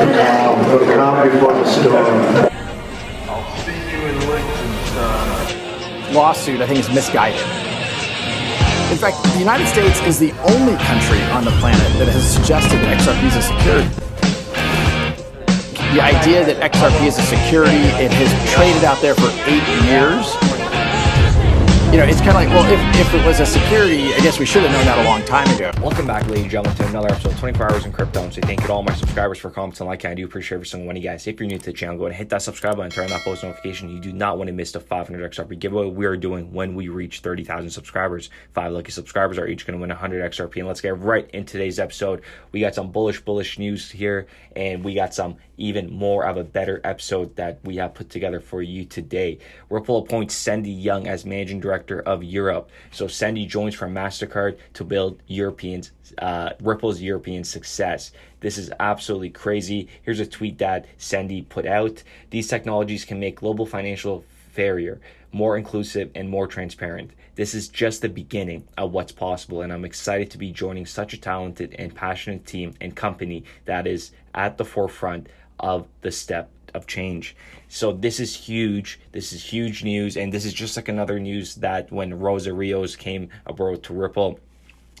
The calm before the storm. I'll see you in Liechtenstein. Lawsuit, I think, is misguided. In fact, the United States is the only country on the planet that has suggested that XRP is a security. The idea that XRP is a security, it has traded out there for 8 years. You know, it's kind of like, well, if it was a security, I guess we should have known that a long time ago. Welcome back, ladies and gentlemen, to another episode of 24 Hours in Crypto. So thank you to all my subscribers for comments and liking. I do appreciate every single one of you guys. If you're new to the channel, go ahead and hit that subscribe button, turn on that post notification. You do not want to miss the 500 XRP giveaway we are doing when we reach 30,000 subscribers. 5 lucky subscribers are each going to win 100 XRP. And let's get right into today's episode. We got some bullish news here, and we got some even more of a better episode that we have put together for you today. Ripple appoints Sandy Young as managing director of Europe. So Sandy joins from MasterCard to build Ripple's European success. This is absolutely crazy. Here's a tweet that Sandy put out. These technologies can make global financial fairer, more inclusive, and more transparent. This is just the beginning of what's possible, and I'm excited to be joining such a talented and passionate team and company that is at the forefront of the step of change. So this is huge. This is huge news, and this is just like another news that when Rosa Rios came aboard to Ripple,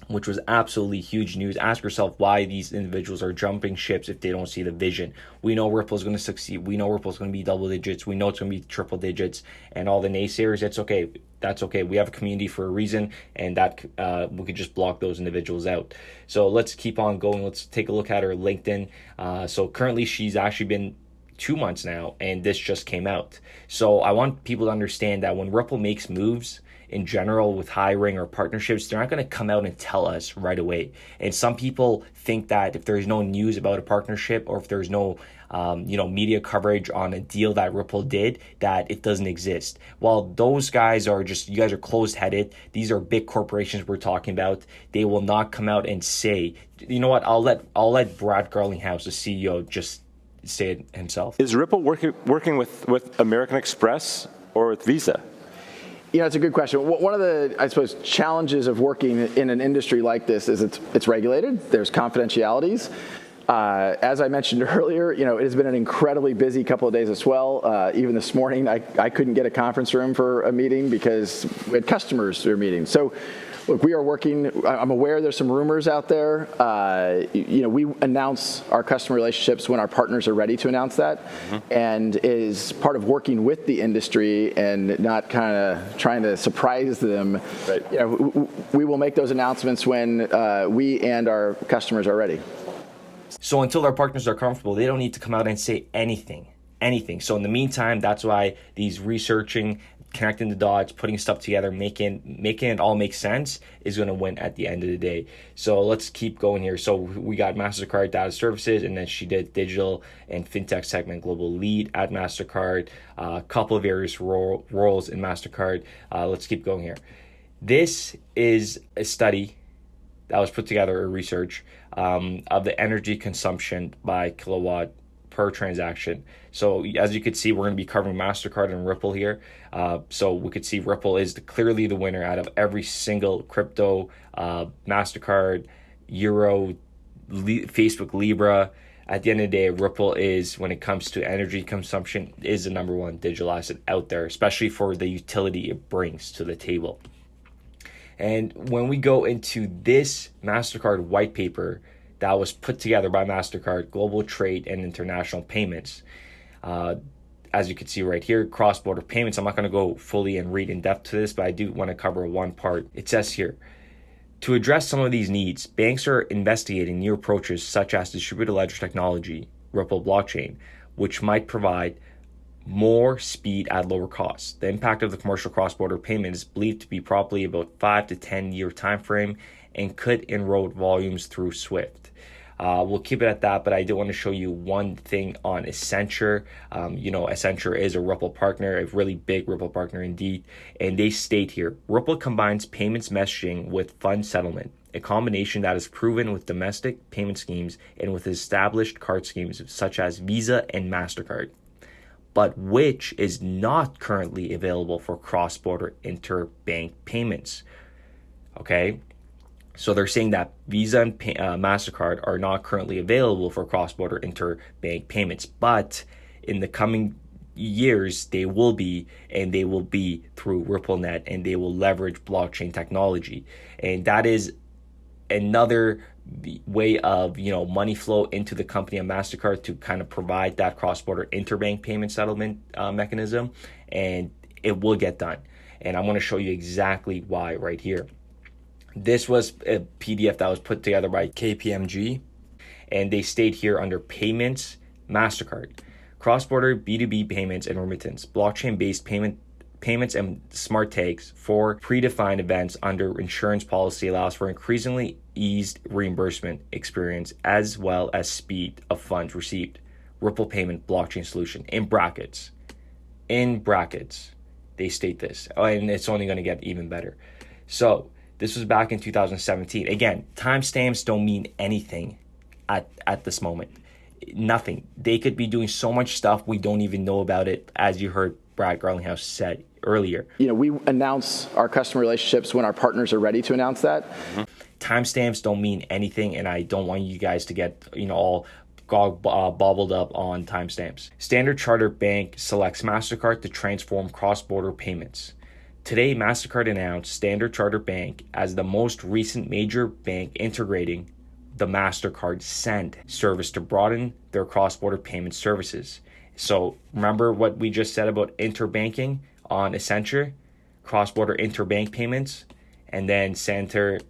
which was absolutely huge news. Ask yourself why these individuals are jumping ships if they don't see the vision. We know Ripple is going to succeed. We know Ripple is going to be double digits. We know it's going to be triple digits. And all the naysayers, it's okay. That's okay. We have a community for a reason, and that we could just block those individuals out. So let's keep on going. Let's take a look at her LinkedIn. So currently she's actually been 2 months now, and this just came out. So I want people to understand that when Ripple makes moves in general with hiring or partnerships, they're not going to come out and tell us right away. And some people think that if there's no news about a partnership, or if there's no media coverage on a deal that Ripple did, that it doesn't exist. Well, those guys are just, you guys are closed-headed. These are big corporations we're talking about. They will not come out and say, you know what, I'll let Brad Garlinghouse, the CEO, just say it himself. Is Ripple working with American Express or with Visa? You know, it's a good question. One of the, I suppose, challenges of working in an industry like this is it's regulated. There's confidentialities. As I mentioned earlier, you know, it has been an incredibly busy couple of days as well. Even this morning, I couldn't get a conference room for a meeting because we had customers who were meeting. So, look, we are working. I'm aware there's some rumors out there. We announce our customer relationships when our partners are ready to announce that, and is part of working with the industry and not kind of trying to surprise them. Right. You know, we will make those announcements when we and our customers are ready. So until our partners are comfortable, they don't need to come out and say anything. So in the meantime, that's why these researching, connecting the dots, putting stuff together, making it all make sense is going to win at the end of the day. So let's keep going here. So we got MasterCard Data Services, and then she did digital and fintech segment global lead at MasterCard, a couple of various roles in MasterCard. Let's keep going here. This is a study that was put together, a research of the energy consumption by kilowatt per transaction. So as you can see, we're going to be covering MasterCard and Ripple here. So we could see Ripple is clearly the winner out of every single crypto, MasterCard, Euro, Facebook Libra. At the end of the day, Ripple is, when it comes to energy consumption, is the number one digital asset out there, especially for the utility it brings to the table. And when we go into this MasterCard white paper that was put together by MasterCard, Global Trade and International Payments, as you can see right here, cross-border payments. I'm not going to go fully and read in depth to this, but I do want to cover one part. It says here, to address some of these needs, banks are investigating new approaches such as distributed ledger technology, Ripple blockchain, which might provide more speed at lower costs. The impact of the commercial cross-border payment is believed to be probably about 5 to 10 year time frame and could erode volumes through SWIFT. We'll keep it at that, but I do want to show you one thing on Accenture. Accenture is a Ripple partner, a really big Ripple partner indeed, and they state here, Ripple combines payments messaging with fund settlement, a combination that is proven with domestic payment schemes and with established card schemes such as Visa and MasterCard, but which is not currently available for cross-border interbank payments. Okay? So they're saying that Visa and MasterCard are not currently available for cross-border interbank payments, but in the coming years, they will be, and they will be through RippleNet, and they will leverage blockchain technology. And that is another way of, money flow into the company of MasterCard to kind of provide that cross-border interbank payment settlement mechanism, and it will get done. And I'm going to show you exactly why right here. This was a PDF that was put together by KPMG, and they state here under Payments, MasterCard, cross-border B2B payments and remittance, blockchain-based payments and smart tags for predefined events under insurance policy allows for increasingly eased reimbursement experience as well as speed of funds received. Ripple payment blockchain solution in brackets, they state this, and it's only going to get even better. So this was back in 2017. Again, timestamps don't mean anything at this moment. Nothing. They could be doing so much stuff we don't even know about it, as you heard Brad Garlinghouse said earlier. We announce our customer relationships when our partners are ready to announce that. Timestamps don't mean anything, and I don't want you guys to get all bobbled up on timestamps. Standard Chartered Bank selects MasterCard to transform cross-border payments. Today, MasterCard announced Standard Chartered Bank as the most recent major bank integrating the MasterCard Send service to broaden their cross-border payment services. So remember what we just said about interbanking on Accenture, cross-border interbank payments, and then Standard,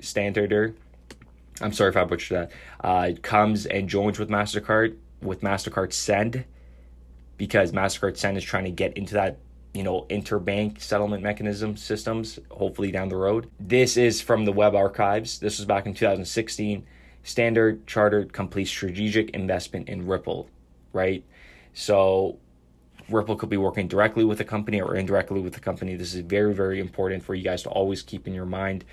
I'm sorry if I butchered that, comes and joins with MasterCard Send, because MasterCard Send is trying to get into that interbank settlement mechanism systems, hopefully down the road. This is from the web archives. This was back in 2016. Standard Chartered completes strategic investment in Ripple, right? So Ripple could be working directly with the company or indirectly with the company. This is very, very important for you guys to always keep in your mind.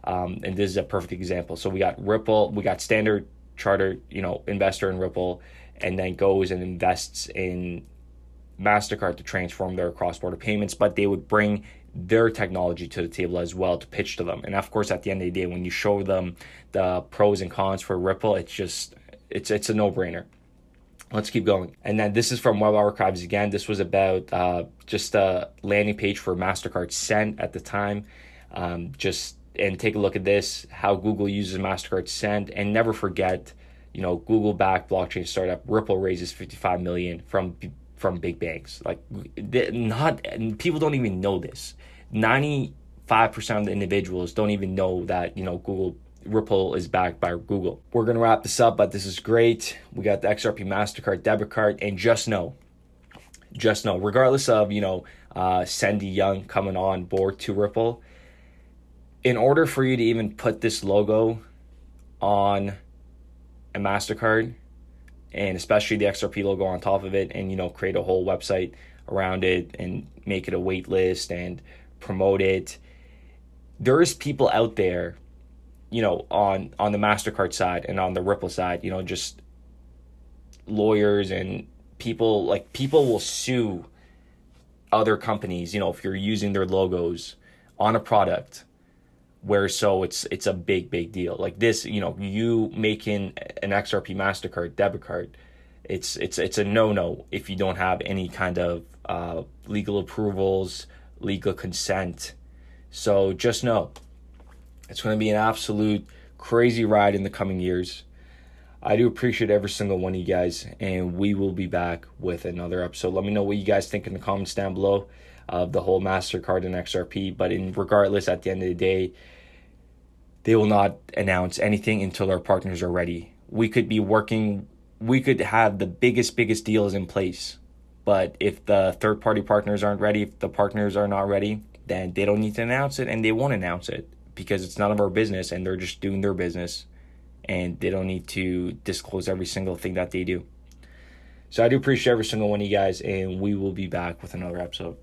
And this is a perfect example. So we got Ripple, we got Standard Chartered, investor in Ripple, and then goes and invests in MasterCard to transform their cross-border payments, but they would bring their technology to the table as well to pitch to them. And of course, at the end of the day, when you show them the pros and cons for Ripple, it's a no-brainer. Let's keep going. And then this is from Web Archives again. This was about just a landing page for MasterCard Send at the time. And take a look at this, how Google uses MasterCard Send. And never forget, Google-backed blockchain startup Ripple raises $55 million from big banks. People don't even know this. 95% of the individuals don't even know that Ripple is backed by Google. We're gonna wrap this up, but this is great. We got the XRP MasterCard debit card, and just know, regardless of Sandy Young coming on board to Ripple, in order for you to even put this logo on a MasterCard, and especially the XRP logo on top of it, and create a whole website around it and make it a wait list and promote it. There's people out there, on the MasterCard side and on the Ripple side, just lawyers and people will sue other companies, if you're using their logos on a product it's a big deal. Like this, you making an XRP MasterCard debit card, it's a no-no if you don't have any kind of legal approvals, legal consent. So just know, it's going to be an absolute crazy ride in the coming years. I do appreciate every single one of you guys, and we will be back with another episode. Let me know what you guys think in the comments down below of the whole MasterCard and XRP. But regardless, at the end of the day, they will not announce anything until our partners are ready. We could have the biggest deals in place, but if the third-party partners aren't ready, if the partners are not ready, then they don't need to announce it, and they won't announce it because it's none of our business, and they're just doing their business, and they don't need to disclose every single thing that they do. So I do appreciate every single one of you guys, and we will be back with another episode.